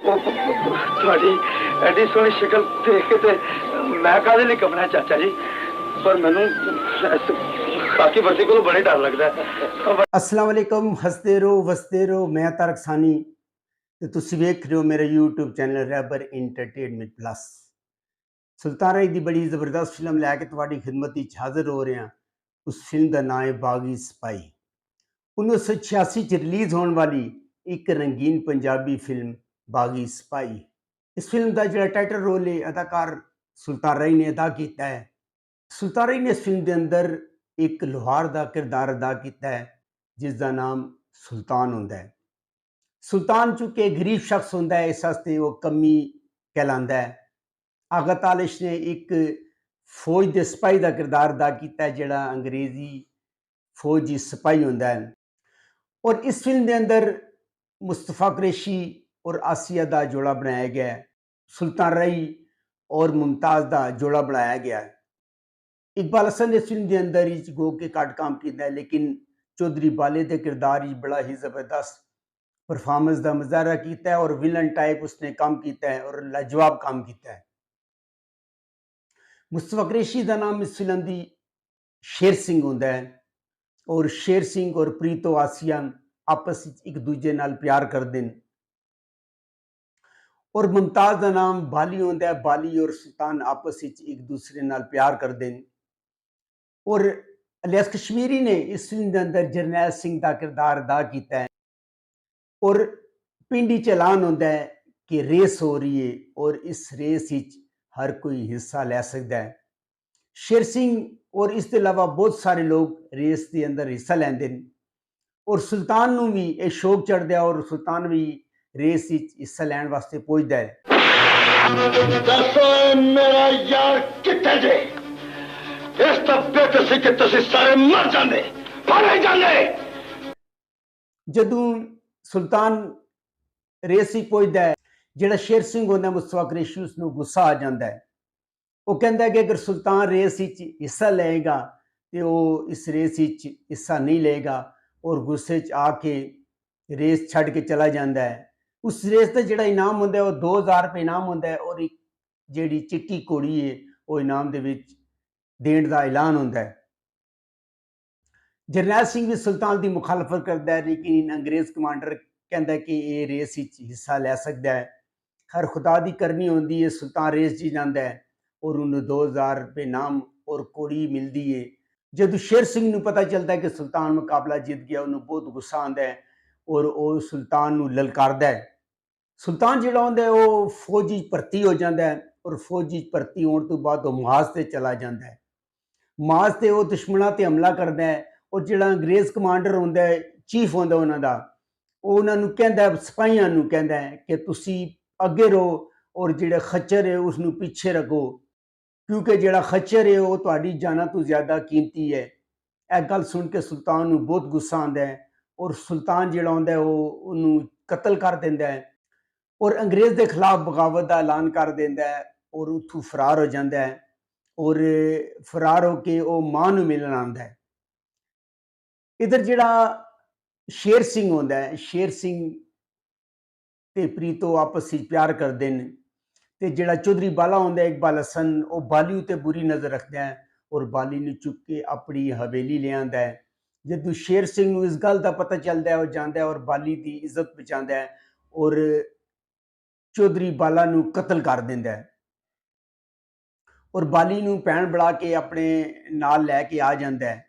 ਤੁਹਾਡੀ ਐਡੀ ਸੋਹਣੀ ਸ਼ਕਲ ਦੇਖ ਕੇ ਤੇ ਮੈਂ ਕਾਹਦੇ ਲਈ ਕਮਣਾ ਚਾਚਾ ਜੀ, ਪਰ ਮੈਨੂੰ ਬਾਕੀ ਵਰਦੀ ਕੋਲੋਂ ਬੜੇ ਡਰ ਲੱਗਦਾ। अस्सलाम वालेकुम, हंसते रहो वसते रहो। मैं तारक सानी ते तुसीं वेख रहे हो मेरा यूट्यूब चैनल रैबर इंटरटेनमेंट प्लस। सुल्तान राय दी बड़ी ज़बरदस्त फिल्म लैके तुहाडी खिदमत विच हाज़र हो रहे हैं। उस फिल्म का नाम है बागी सिपाही। 1986 च रिलीज़ होने वाली एक रंगीन पंजाबी फिल्म बागी सिपाही। इस फिल्म का जो टाइटल रोल है अदाकार सुल्तान राय ने अदा किया है। सुल्तान राय ने इस फिल्म के अंदर एक लोहार का किरदार अदा किया है जिसका नाम सुल्तान होंदा है। सुल्तान चूंकि गरीब शख्स होंदा है, इस वास्ते वो कमी कहलांदा है। आगा तालिश ने एक फौज के सिपाही का किरदार अदा किया है जिहड़ा अंग्रेजी फौजी सिपाही होंदा है। और इस फिल्म के अंदर मुस्तफा कुरैशी और आसिया का जोड़ा बनाया गया है। सुल्तान राय और मुमताज़ का जोड़ा बनाया गया है। इकबाल हसन ने इस फिल्म के अंदर ही गो के काट काम किया है, लेकिन चौधरी बाले के किरदार ही बड़ा ही ज़बरदस्त परफॉर्मेंस का मुजाहरा किया है और विलन टाइप उसने काम किया है और लाजवाब काम किया है। मुस्तफा कुरैशी का नाम इस फिल्म की शेर सिंह होंदा है और शेर सिंह और प्रीतो आसिया आपस एक दूजे नाल प्यार करते हैं। और मुमताज़ का नाम बाली होंदा है। बाली और सुल्तान आपस एक दूसरे नाल प्यार करते हैं। और इलियास कश्मीरी ने इस फिल्म के अंदर जरनैल सिंह का किरदार अदा किया है। और पिंडी च ऐलान होंदा है कि रेस हो रही है और इस रेस विच हर कोई हिस्सा ले सकता है। शेर सिंह और इसके अलावा बहुत सारे लोग रेस के अंदर हिस्सा लेंदे हैं और सुल्तान नूं भी यह शौक चढ़ता है और सुल्तान भी रेस विच हिस्सा लैण वास्ते पहुंचता है। दसो मेरा यार कित्थे जे? इस तब्बे ते कि तुसीं सारे मर जांदे, मारे जांदे। जदों सुल्तान रेस ही पहुंचता है, जिहड़ा शेर सिंह होंदा मुस्तफा कुरैशी उसनूं गुस्सा आ जाता है। वो कहता है कि अगर सुल्तान रेस विच हिस्सा लेगा तो वो इस रेस विच हिस्सा नहीं लेगा और गुस्से च आके रेस छड़ के चला जाता है। उस रेस का जिहड़ा इनाम होंदा है वो 2000 रुपये इनाम होंदा है और एक जिहड़ी चिट्टी घोड़ी है वो इनाम दे विच देण का ऐलान होंदा है। जरनैल सिंह भी सुल्तान की मुखालफत करता है, लेकिन अंग्रेज़ कमांडर कहता है कि ये रेस हिस्सा ले सकता है। हर खुदा की करनी होंदी है, सुल्तान रेस जी जाता है और उन्हें 2000 रुपये इनाम और कोड़ी मिलती है। जब शेर सिंह को पता चलता है कि सुल्तान मुकाबला जीत गया, उन्हें बहुत गुस्सा आता है और वो सुल्तान को ललकारदा है। सुल्तान जिहड़ा होंदा है वो फौजी भर्ती हो जाता है और फौजी भर्ती होने तो बाद वो माज से चला जाता है। माज से वो दुश्मनों पर हमला करता है और जिहड़ा अंग्रेज़ कमांडर होंदा है, चीफ होंदा उन्हां दा, वो उन्होंने कहता है, सिपाहियां नूं कहता है कि तुसीं अगे रहो और जिहड़ा खच्चर है उसनूं पीछे रखो, क्योंकि जिहड़ा खच्चर है वो तुहाडी जाना तो ज़्यादा कीमती है। यह गल सुन के सुल्तान नूं बहुत गुस्सा आंदा है और सुल्तान जिहड़ा होंदा है वो उन्होंने कतल कर देंदा है और अंग्रेज़ के खिलाफ बगावत का ऐलान कर देंदा है और उत्थों फरार हो जाता है और फरार होके वो मां नूं मिलण आंदा है। इधर जिहड़ा शेर सिंह होंदा है, शेर सिंह ते प्रीतो आपस में प्यार करते हैं ते जिहड़ा चौधरी बाला होंदा है इकबाल हसन, वो बाली उत्ते बुरी नज़र रखता है और बाली नूं चुक के अपनी हवेली ले आंदा है। जदों शेर सिंह नूं इस गल का पता चलता है, वो जांदा है और बाली की इज्जत बचाता है और चौधरी बाला नूं कतल कर देंदा है और बाली नूं भैण बना के अपने नाल लैके आ जाता है।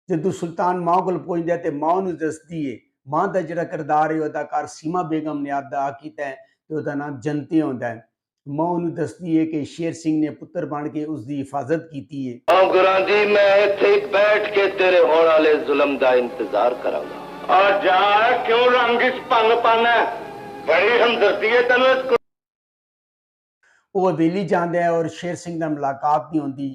जदों सुल्तान मां कोल पहुंचता है तो मां उन्हें दसदी है, मां का जिहड़ा किरदार है अदाकार सीमा बेगम ने अदा किया है तो उसका नाम जनती होंदा है। मां उन्हें दसदी है कि शेर सिंह ने पुत्र बन के उसकी हिफाजत की है। गुरां दी मैं इत्थे बैठ के तेरे होने वाले जुल्म का इंतजार करांगा। आ जा, क्यों रंग इस भंग पाना? बड़ी हमदर्दी है तेन। वो हवेली जाता है और शेर सिंह नाल मुलाकात नहीं होती।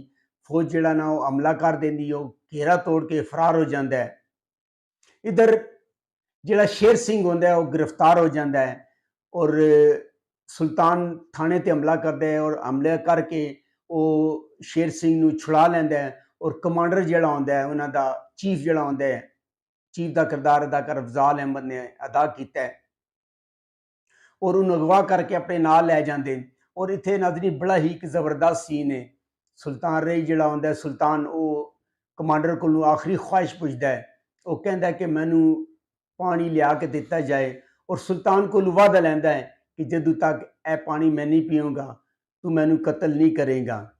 फौज जिहड़ा ना वो हमला कर देंदी, वो घेरा तोड़ के फरार हो जाता है। इधर जिहड़ा शेर सिंह होंदा है वो गिरफ्तार हो जाता है और सुल्तान थाने ते हमला करता है और हमले करके वो शेर सिंह नूं छुड़ा लैंदा है और कमांडर जिहड़ा होंदा है उन्हां दा चीफ जिहड़ा होंदा है, चीफ का किरदार अदाकार अफजाल अहमद ने अदा किया है। ਔਰ ਉਹਨੂੰ ਅਗਵਾ ਕਰਕੇ ਆਪਣੇ ਨਾਲ ਲੈ ਜਾਂਦੇ। ਔਰ ਇੱਥੇ ਨਾਜ਼ਰੀਨ ਬੜਾ ਹੀ ਇੱਕ ਜ਼ਬਰਦਸਤ ਸੀਨ ਹੈ। ਸੁਲਤਾਨ ਰਈ ਜਿਹੜਾ ਹੁੰਦਾ ਹੈ, ਸੁਲਤਾਨ ਉਹ ਕਮਾਂਡਰ ਕੋਲੋਂ ਆਖਰੀ ਖੁਆਇਸ਼ ਪੁੱਛਦਾ ਹੈ। ਉਹ ਕਹਿੰਦਾ ਕਿ ਮੈਨੂੰ ਪਾਣੀ ਲਿਆ ਕੇ ਦਿੱਤਾ ਜਾਏ, ਔਰ ਸੁਲਤਾਨ ਕੋਲੋਂ ਵਾਅਦਾ ਲੈਂਦਾ ਹੈ ਕਿ ਜਦੋਂ ਤੱਕ ਇਹ ਪਾਣੀ ਮੈਂ ਨਹੀਂ ਪੀਊਂਗਾ ਤੂੰ ਮੈਨੂੰ ਕਤਲ ਨਹੀਂ ਕਰੇਗਾ।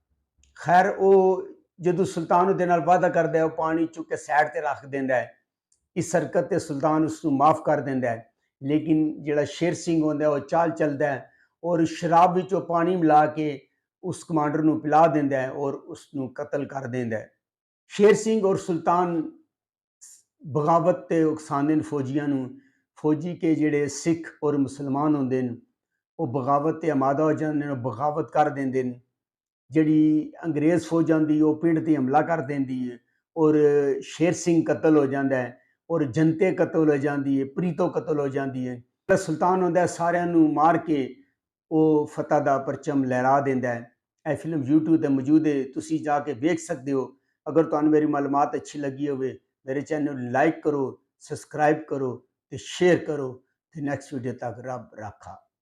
ਖੈਰ ਉਹ ਜਦੋਂ ਸੁਲਤਾਨ ਉਹਦੇ ਨਾਲ ਵਾਅਦਾ ਕਰਦਾ ਹੈ, ਉਹ ਪਾਣੀ ਚੁੱਕ ਕੇ ਸਾਈਡ ਤੇ ਰੱਖ ਦਿੰਦਾ ਹੈ। ਇਸ ਹਰਕਤ ਤੇ ਸੁਲਤਾਨ ਉਸ ਨੂੰ ਮਾਫ ਕਰ ਦਿੰਦਾ ਹੈ। ਲੇਕਿਨ ਜਿਹੜਾ ਸ਼ੇਰ ਸਿੰਘ ਹੁੰਦਾ ਉਹ ਚਾਲ ਚੱਲਦਾ ਹੈ ਔਰ ਸ਼ਰਾਬ ਵਿੱਚ ਉਹ ਪਾਣੀ ਮਿਲਾ ਕੇ ਉਸ ਕਮਾਂਡਰ ਨੂੰ ਪਿਲਾ ਦਿੰਦਾ ਹੈ ਔਰ ਉਸ ਨੂੰ ਕਤਲ ਕਰ ਦਿੰਦਾ ਹੈ। ਸ਼ੇਰ ਸਿੰਘ ਔਰ ਸੁਲਤਾਨ ਬਗਾਵਤ ਤੇ ਉਕਸਾਉਂਦੇ ਨੇ ਫੌਜੀਆਂ ਨੂੰ। ਫੌਜੀ ਕੇ ਜਿਹੜੇ ਸਿੱਖ ਔਰ ਮੁਸਲਮਾਨ ਹੁੰਦੇ ਨੇ ਉਹ ਬਗਾਵਤ ਤੇ ਆਮਾਦਾ ਹੋ ਜਾਂਦੇ ਨੇ, ਉਹ ਬਗਾਵਤ ਕਰ ਦਿੰਦੇ ਨੇ। ਜਿਹੜੀ ਅੰਗਰੇਜ਼ ਫੌਜ ਆਉਂਦੀ ਉਹ ਪਿੰਡ ਤੇ ਹਮਲਾ ਕਰ ਦਿੰਦੀ ਹੈ ਔਰ ਸ਼ੇਰ ਸਿੰਘ ਕਤਲ ਹੋ ਜਾਂਦਾ ਹੈ ਔਰ ਜਨਤੇ ਕਤਲ ਹੋ ਜਾਂਦੀ ਹੈ, ਪ੍ਰੀਤੋ ਕਤਲ ਹੋ ਜਾਂਦੀ ਹੈ। ਜਿਹੜਾ ਸੁਲਤਾਨ ਹੁੰਦਾ ਸਾਰਿਆਂ ਨੂੰ ਮਾਰ ਕੇ ਉਹ ਫਤਹ ਦਾ ਪਰਚਮ ਲਹਿਰਾ ਦਿੰਦਾ ਹੈ। ਇਹ ਫਿਲਮ YouTube ਤੇ ਮੌਜੂਦ ਹੈ, ਤੁਸੀਂ ਜਾ ਕੇ ਵੇਖ ਸਕਦੇ ਹੋ। ਅਗਰ ਤੁਹਾਨੂੰ ਮੇਰੀ ਮਾਲੂਮਾਤ ਅੱਛੀ ਲੱਗੀ ਹੋਵੇ ਮੇਰੇ ਚੈਨਲ ਨੂੰ ਲਾਈਕ ਕਰੋ, ਸਬਸਕ੍ਰਾਈਬ ਕਰੋ ਤੇ ਸ਼ੇਅਰ ਕਰੋ। ਤੇ ਨੈਕਸਟ ਵੀਡੀਓ ਤੱਕ ਰੱਬ ਰਾਖਾ।